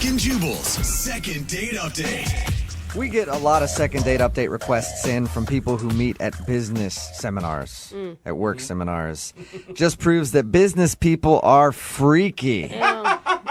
Brooke and Jubal's second date update. We get a lot of second date update requests in from people who meet at business seminars, at work seminars. Just proves that business people are freaky.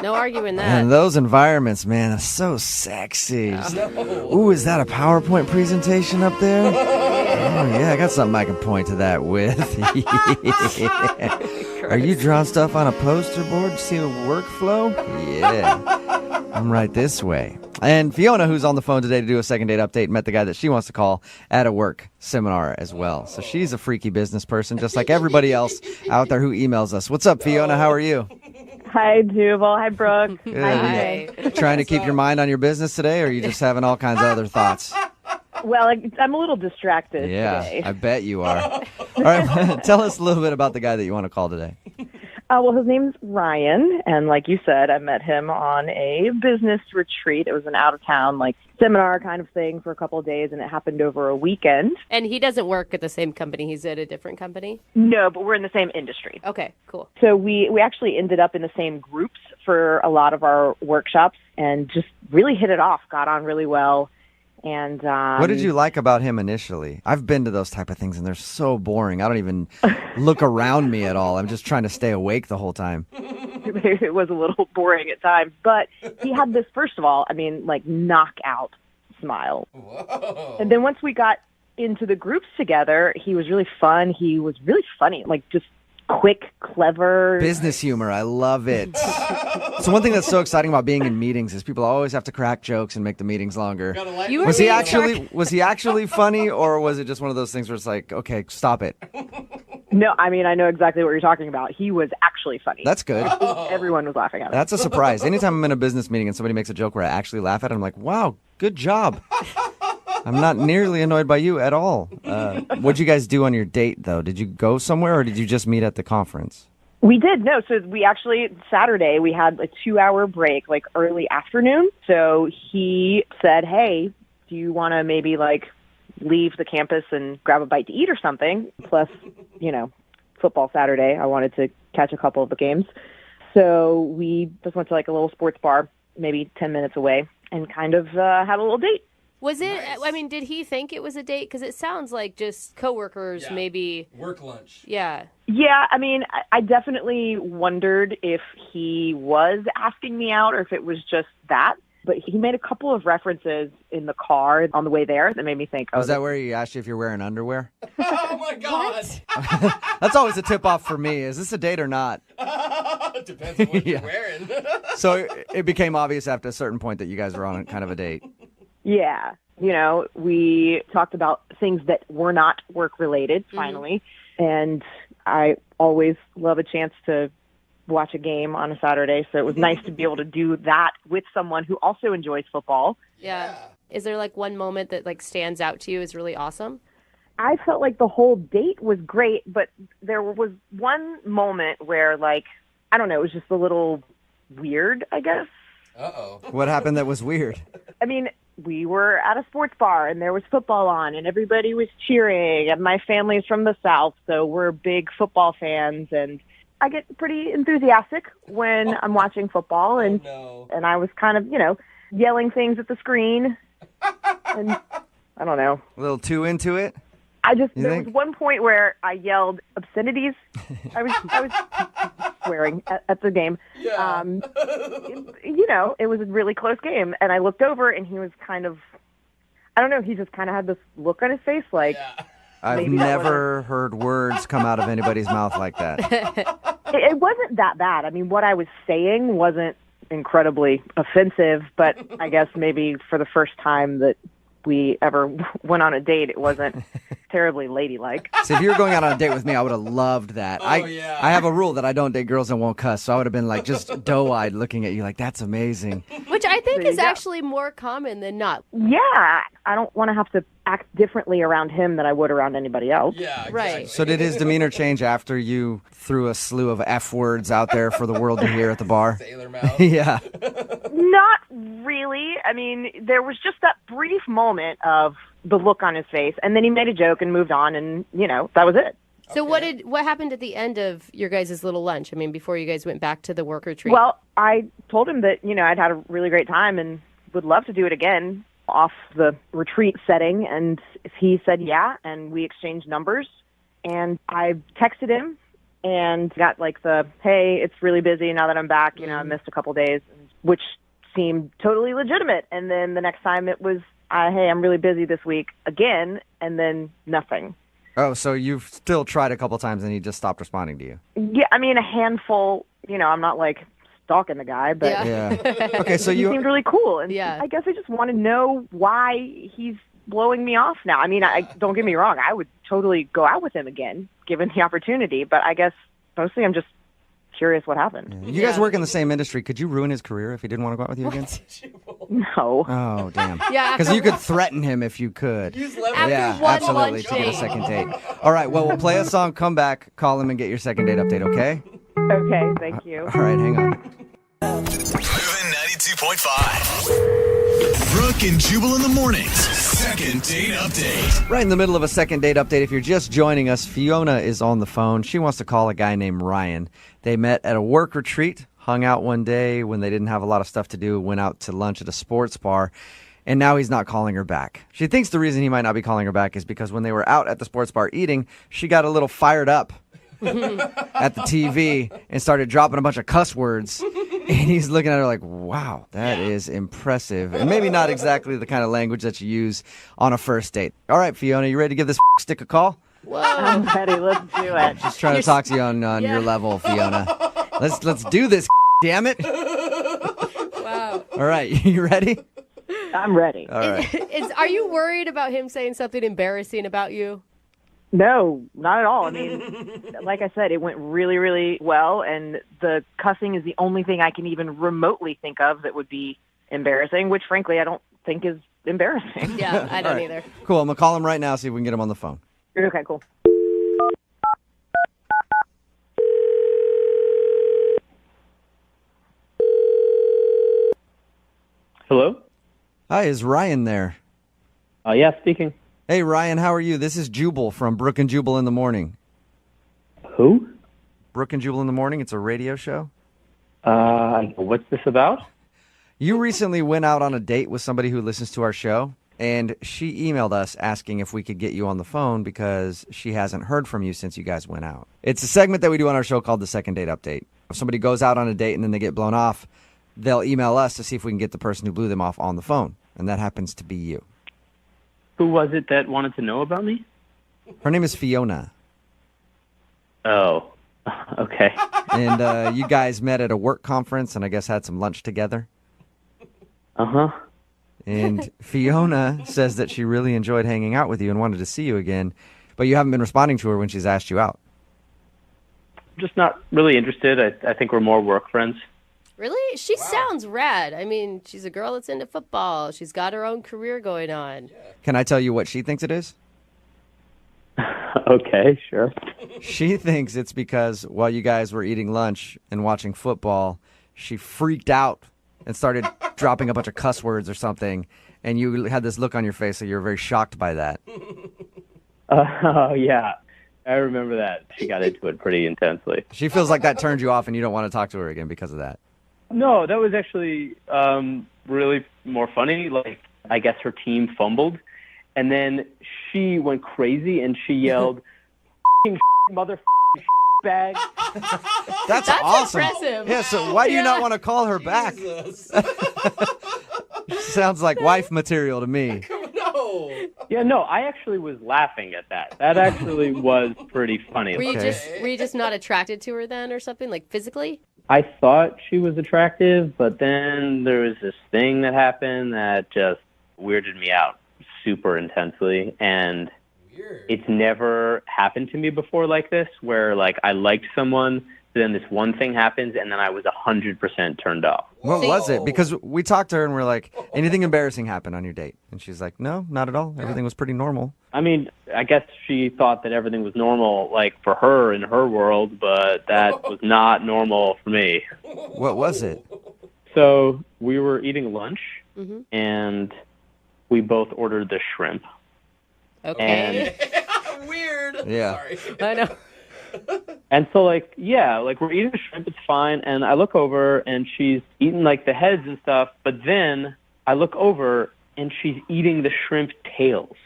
No arguing that. And those environments, man, are so sexy. Ooh, is that a PowerPoint presentation up there? Oh, yeah, I got something I can point to that with. Are you drawing stuff on a poster board? See a workflow? Yeah. I'm right this way. And Fiona, who's on the phone today to do a second date update, met the guy that she wants to call at a work seminar as well. So she's a freaky business person, just like everybody else out there who emails us. What's up, Fiona? How are you? Hi, Jubal. Hi, Brooke. Good. Hi. Trying to keep your mind on your business today, or are you just having all kinds of other thoughts? Well, I'm a little distracted Yeah, today. I bet you are. All right, tell us a little bit about the guy that you want to call today. Well, his name's Ryan, and like you said, I met him on a business retreat. It was an out-of-town, seminar kind of thing for a couple of days, and it happened over a weekend. And he doesn't work at the same company. He's at a different company? No, but we're in the same industry. Okay, cool. So we actually ended up in the same groups for a lot of our workshops and just really hit it off, got on really well. And what did you like about him initially? I've been to those type of things, and they're so boring. I don't even look around me at all. I'm just trying to stay awake the whole time. It was a little boring at times, but he had this, first of all, knockout smile. Whoa. And then once we got into the groups together, he was really fun. He was really funny, just quick, clever. Business humor. I love it. So one thing that's so exciting about being in meetings is people always have to crack jokes and make the meetings longer. You were Was he being actually funny, or was it just one of those things where it's like, okay, stop it? No, I know exactly what you're talking about. He was actually funny. That's good. Everyone was laughing at him. That's a surprise. Anytime I'm in a business meeting and somebody makes a joke where I actually laugh at it, I'm like, wow, good job. I'm not nearly annoyed by you at all. What'd you guys do on your date, though? Did you go somewhere, or did you just meet at the conference? We did. No, so we actually, Saturday, we had a 2-hour break, early afternoon. So he said, hey, do you want to maybe, leave the campus and grab a bite to eat or something? Plus, football Saturday. I wanted to catch a couple of the games. So we just went to, a little sports bar, maybe 10 minutes away, and kind of had a little date. Was it, Nice. did he think it was a date? Because it sounds like just coworkers, Yeah. maybe. Work lunch. Yeah. Yeah, I definitely wondered if he was asking me out or if it was just that. But he made a couple of references in the car on the way there that made me think, Was that where he asked you if you're wearing underwear? Oh my God. That's always a tip-off for me. Is this a date or not? Depends on what Yeah. you're wearing. So it became obvious after a certain point that you guys were on kind of a date. Yeah. We talked about things that were not work-related, finally. And I always love a chance to watch a game on a Saturday, so it was nice to be able to do that with someone who also enjoys football. Yeah. Is there one moment that stands out to you as really awesome? I felt like the whole date was great, but there was one moment where, I don't know, it was just a little weird, I guess. Uh-oh. What happened that was weird? We were at a sports bar and there was football on and everybody was cheering, and my family's from the South, so we're big football fans, and I get pretty enthusiastic when I'm watching football, and and I was kind of, yelling things at the screen, and I don't know. A little too into it? There was one point where I yelled obscenities. I was swearing at the game. Yeah. It was a really close game, and I looked over, and he was kind of, I don't know, he just kind of had this look on his face, I've Maybe that never heard words come out of anybody's mouth like that. It wasn't that bad. What I was saying wasn't incredibly offensive, but I guess maybe for the first time that we ever went on a date, it wasn't terribly ladylike. So if you were going out on a date with me, I would have loved that. I have a rule that I don't date girls that won't cuss, so I would have been just doe-eyed looking at you that's amazing. Which I think There you is go. actually more common than not. Yeah, I don't want to have to act differently around him than I would around anybody else. Yeah, exactly. Right. So did his demeanor change after you threw a slew of F words out there for the world to hear at the bar? Sailor mouth. Yeah. Not really. There was just that brief moment of the look on his face, and then he made a joke and moved on, and, that was it. So what happened at the end of your guys' little lunch? I mean, before you guys went back to the work retreat? Well, I told him that, I'd had a really great time and would love to do it again off the retreat setting. And he said, yeah, and we exchanged numbers. And I texted him and got like hey, it's really busy now that I'm back. I missed a couple days, which seemed totally legitimate. And then the next time it was, hey, I'm really busy this week again, and then nothing. Oh, so you've still tried a couple times and he just stopped responding to you? Yeah, I mean, a handful. I'm not like stalking the guy, but Yeah. Okay, so he seemed really cool. And Yeah. I guess I just want to know why he's blowing me off now. I mean, don't get me wrong. I would totally go out with him again, given the opportunity. But I guess mostly I'm just curious what happened. You guys work in the same industry. Could you ruin his career if he didn't want to go out with you again? No. Oh, damn. Yeah, Because you could threaten him if you could. Use leverage. After Yeah, one absolutely, lunch to get a date. second date. All right, well, we'll play a song, come back, call him, and get your second date update, okay? Okay, thank you. All right, hang on. Moving 92.5. Brooke and Jubal in the mornings. Second date update. Right in the middle of a second date update. If you're just joining us, Fiona is on the phone. She wants to call a guy named Ryan. They met at a work retreat, hung out one day when they didn't have a lot of stuff to do, went out to lunch at a sports bar, and now he's not calling her back. She thinks the reason he might not be calling her back is because when they were out at the sports bar eating, she got a little fired up at the TV and started dropping a bunch of cuss words. And he's looking at her like, wow, that is impressive. And maybe not exactly the kind of language that you use on a first date. All right, Fiona, you ready to give this stick a call? I'm ready. Let's do it. Just trying to talk to you on your level, Fiona. Let's do this, damn it. Wow. All right, you ready? I'm ready. All right. Are you worried about him saying something embarrassing about you? No, not at all. I mean, like I said, it went really, really well, and the cussing is the only thing I can even remotely think of that would be embarrassing, which, frankly, I don't think is embarrassing. Yeah, I don't All right. either. Cool, I'm going to call him right now, see if we can get him on the phone. Okay, cool. Hello? Hi, is Ryan there? Yeah, speaking. Hey, Ryan, how are you? This is Jubal from Brooke and Jubal in the Morning. Who? Brooke and Jubal in the Morning, it's a radio show. What's this about? You recently went out on a date with somebody who listens to our show, and she emailed us asking if we could get you on the phone because she hasn't heard from you since you guys went out. It's a segment that we do on our show called the Second Date Update. If somebody goes out on a date and then they get blown off, they'll email us to see if we can get the person who blew them off on the phone, and that happens to be you. Who was it that wanted to know about me? Her name is Fiona, Oh, okay. and you guys met at a work conference and I guess had some lunch together. Uh-huh. And Fiona says that she really enjoyed hanging out with you and wanted to see you again, but you haven't been responding to her when she's asked you out. I'm just not really interested. I think we're more work friends. Really? She sounds rad. I mean, she's a girl that's into football. She's got her own career going on. Can I tell you what she thinks it is? Okay, sure. She thinks it's because while you guys were eating lunch and watching football, she freaked out and started dropping a bunch of cuss words or something, and you had this look on your face, so you were very shocked by that. Yeah. I remember that. She got into it pretty intensely. She feels like that turned you off and you don't want to talk to her again because of that. No, that was actually really more funny. Like, I guess her team fumbled, and then she went crazy and she yelled, "Mother bag." That's awesome. impressive. Yeah, so why do you not want to call her back? Sounds like wife material to me. No. Yeah, no, I actually was laughing at that. That actually was pretty funny. Were you Okay. were you just not attracted to her then or something, like physically? I thought she was attractive, but then there was this thing that happened that just weirded me out super intensely, and Weird. it's never happened to me before like this, where like I liked someone, then this one thing happens, and then I was 100% turned off. What was it? Because we talked to her and we're like, anything embarrassing happened on your date? And she's like, no, not at all. Everything was pretty normal. I mean, I guess she thought that everything was normal, like for her in her world, but that was not normal for me. What was it? So we were eating lunch, and we both ordered the shrimp. Okay. And Weird. Yeah. Sorry. I know. And so, like, yeah, like, we're eating the shrimp, it's fine, and I look over, and she's eating, like, the heads and stuff, but then I look over, and she's eating the shrimp tails.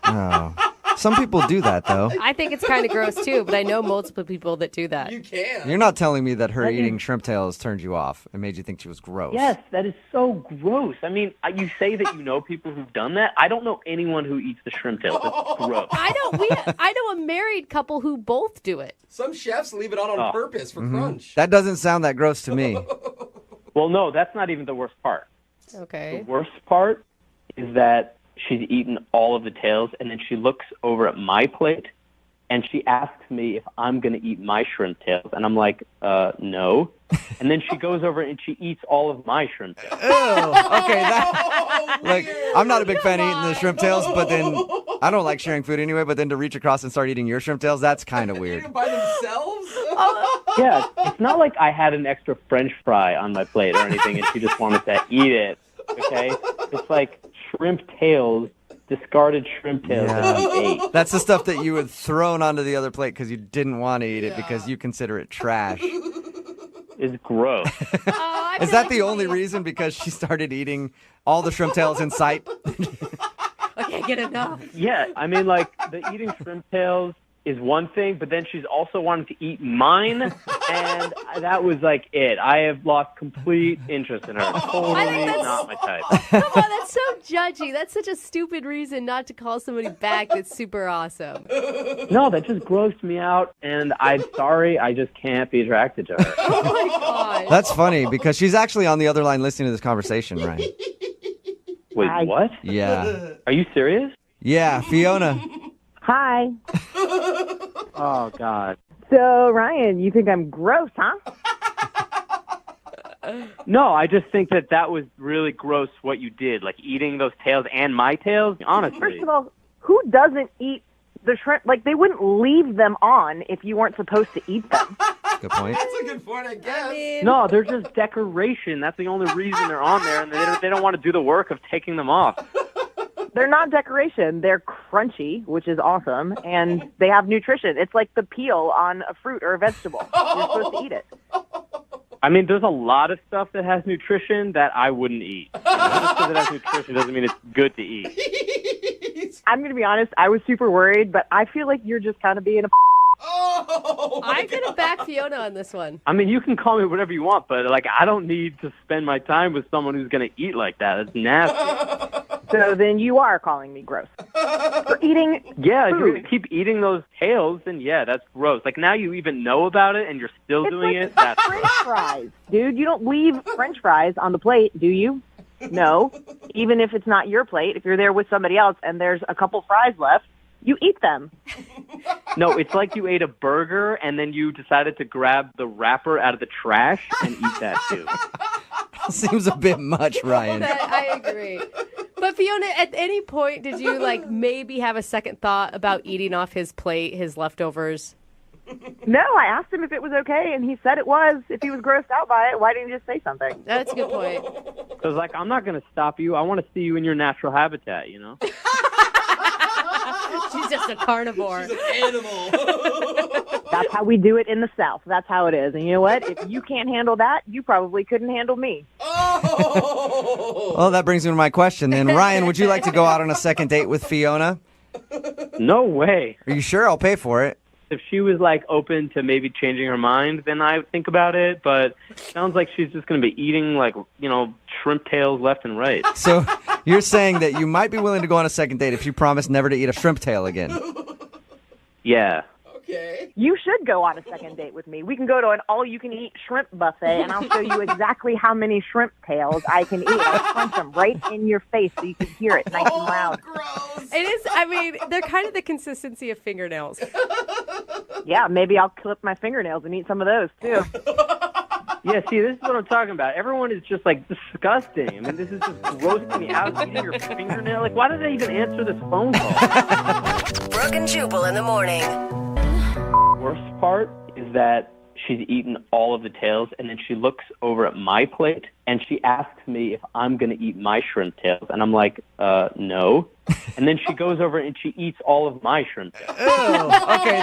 Oh. Some people do that, though. I think it's kind of gross, too, but I know multiple people that do that. You can. You're not telling me that her eating shrimp tails turned you off and made you think she was gross. Yes, that is so gross. I mean, you say that you know people who've done that. I don't know anyone who eats the shrimp tails. It's gross. I know a married couple who both do it. Some chefs leave it on purpose for crunch. That doesn't sound that gross to me. Well, no, that's not even the worst part. Okay. The worst part is that she's eaten all of the tails, and then she looks over at my plate, and she asks me if I'm going to eat my shrimp tails. And I'm like, no. And then she goes over and she eats all of my shrimp tails. Ew. Okay, like, I'm not a big fan of eating the shrimp tails, but then I don't like sharing food anyway, but then to reach across and start eating your shrimp tails, that's kind of weird. Eating by themselves? Yeah, it's not like I had an extra French fry on my plate or anything, and she just wanted to eat it, okay? It's like shrimp tails, discarded shrimp tails that you ate. That's the stuff that you had thrown onto the other plate because you didn't want to eat it because you consider it trash. It's gross. Is that the only reason? Because she started eating all the shrimp tails in sight? I can't get enough. Yeah, I mean, like, the eating shrimp tails is one thing, but then she's also wanting to eat mine, and that was, like, it. I have lost complete interest in her. Totally not my type. Come on, that's so judgy. That's such a stupid reason not to call somebody back that's super awesome. No, that just grossed me out, and I'm sorry, I just can't be attracted to her. Oh, my God. That's funny because she's actually on the other line listening to this conversation, Ryan. Wait, what? Yeah. Are you serious? Yeah, Fiona. Hi. Oh, God. So, Ryan, you think I'm gross, huh? No, I just think that was really gross what you did, like eating those tails and my tails, honestly. First of all, who doesn't eat the shrimp? Like, they wouldn't leave them on if you weren't supposed to eat them. Good point. That's a good point, I guess. No, they're just decoration. That's the only reason they're on there, and they don't want to do the work of taking them off. They're not decoration. They're crunchy, which is awesome, and they have nutrition. It's like the peel on a fruit or a vegetable. You're supposed to eat it. I mean, there's a lot of stuff that has nutrition that I wouldn't eat. Just because it has nutrition doesn't mean it's good to eat. I'm going to be honest. I was super worried, but I feel like you're just kind of being a I'm going to back Fiona on this one. I mean, you can call me whatever you want, but, like, I don't need to spend my time with someone who's going to eat like that. That's nasty. So then you are calling me gross. For eating Yeah, if food. you're going to keep eating those tails, then yeah, that's gross. Like, now you even know about it and you're still It's doing like it. That's French fries. Dude, you don't leave French fries on the plate, do you? No. Even if it's not your plate, if you're there with somebody else and there's a couple fries left, you eat them. No, it's like you ate a burger and then you decided to grab the wrapper out of the trash and eat that too. Seems a bit much, Ryan. I agree. But Fiona, at any point did you like maybe have a second thought about eating off his plate, his leftovers? No, I asked him if it was okay, and he said it was. If he was grossed out by it, why didn't he just say something? That's a good point. Because, like, I'm not going to stop you. I want to see you in your natural habitat, you know? She's just a carnivore. She's an animal. That's how we do it in the South. That's how it is. And you know what? If you can't handle that, you probably couldn't handle me. Oh! Well, that brings me to my question then. Ryan, would you like to go out on a second date with Fiona? No way. Are you sure? I'll pay for it. If she was, like, open to maybe changing her mind, then I would think about it. But it sounds like she's just going to be eating, like, you know, shrimp tails left and right. So you're saying that you might be willing to go on a second date if she promised never to eat a shrimp tail again. Yeah. Okay. You should go on a second date with me. We can go to an all-you-can-eat shrimp buffet, and I'll show you exactly how many shrimp tails I can eat. I'll crunch them right in your face so you can hear it nice and loud. Gross. It is, I mean, they're kind of the consistency of fingernails. Yeah, maybe I'll clip my fingernails and eat some of those, too. Yeah, see, this is what I'm talking about. Everyone is just, like, disgusting. I mean, this is just grossing me out, eating your fingernail. Like, why did I even answer this phone call? Brooke and Jubal in the morning. Worst part is that she's eaten all of the tails, and then she looks over at my plate, and she asks me if I'm going to eat my shrimp tails. And I'm like, no. And then she goes over and she eats all of my shrimp tails. Okay,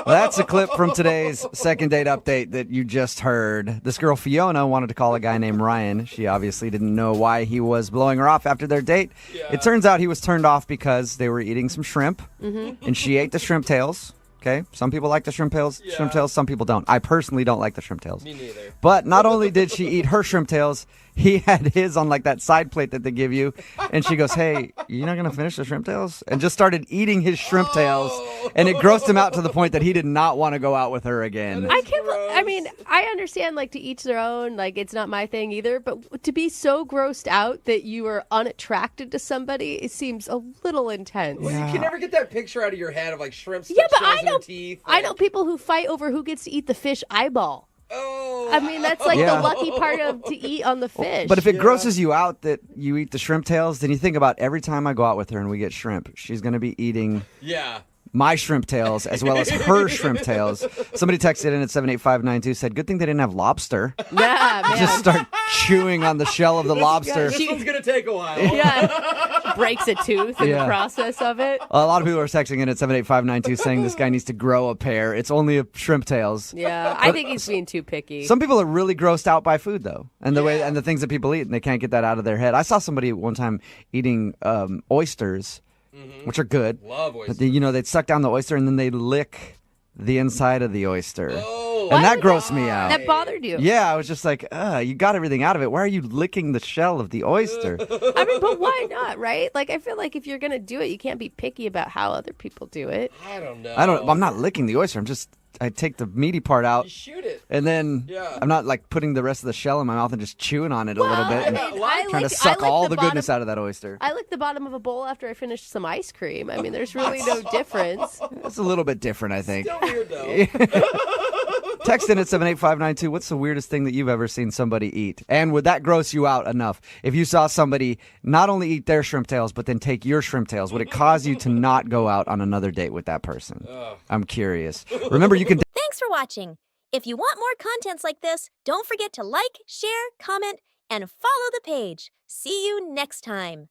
that's a clip from today's second date update that you just heard. This girl, Fiona, wanted to call a guy named Ryan. She obviously didn't know why he was blowing her off after their date. Yeah. It turns out he was turned off because they were eating some shrimp, and she ate the shrimp tails. Okay, some people like the shrimp tails. Some people don't. I personally don't like the shrimp tails. Me neither. But not only did she eat her shrimp tails, he had his on like that side plate that they give you. And she goes, hey, you're not going to finish the shrimp tails? And just started eating his shrimp tails. And it grossed him out to the point that he did not want to go out with her again. I can't. I mean, I understand like to each their own. Like it's not my thing either. But to be so grossed out that you are unattracted to somebody, it seems a little intense. Well, you can never get that picture out of your head of like shrimp Yeah, but shells I in know. their teeth. I know people who fight over who gets to eat the fish eyeball. Oh. I mean, that's like Yeah. the lucky part of to eat on the fish. But if it grosses you out that you eat the shrimp tails, then you think about every time I go out with her and we get shrimp, she's going to be eating Yeah. my shrimp tails as well as her shrimp tails. Somebody texted in at 78592, said, good thing they didn't have lobster. yeah, man. Just start chewing on the shell of the lobster. This one's going to take a while. yeah, breaks a tooth in Yeah. the process of it. A lot of people are texting in at 78592 saying this guy needs to grow a pair. It's only a shrimp tails. Yeah, I think he's being too picky. Some people are really grossed out by food though, and the way and the things that people eat, and they can't get that out of their head. I saw somebody one time eating oysters, which are good. Love oysters. But they'd suck down the oyster and then they'd lick the inside of the oyster. Oh. And that grossed me out. That bothered you? Yeah, I was just like, you got everything out of it. Why are you licking the shell of the oyster? I mean, but why not, right? Like, I feel like if you're going to do it, you can't be picky about how other people do it. I don't know. I'm not licking the oyster. I take the meaty part out. You shoot it. And then Yeah. I'm not like putting the rest of the shell in my mouth and just chewing on it a little bit and trying to I suck like all the the goodness out of that oyster. I lick the bottom of a bowl after I finish some ice cream. I mean, there's really no difference. It's a little bit different, I think. Still weird though. Text in at 78592. What's the weirdest thing that you've ever seen somebody eat? And would that gross you out enough? If you saw somebody not only eat their shrimp tails, but then take your shrimp tails, would it cause you to not go out on another date with that person? I'm curious. Remember, you can Thanks for watching. If you want more contents like this, don't forget to like, share, comment, and follow the page. See you next time.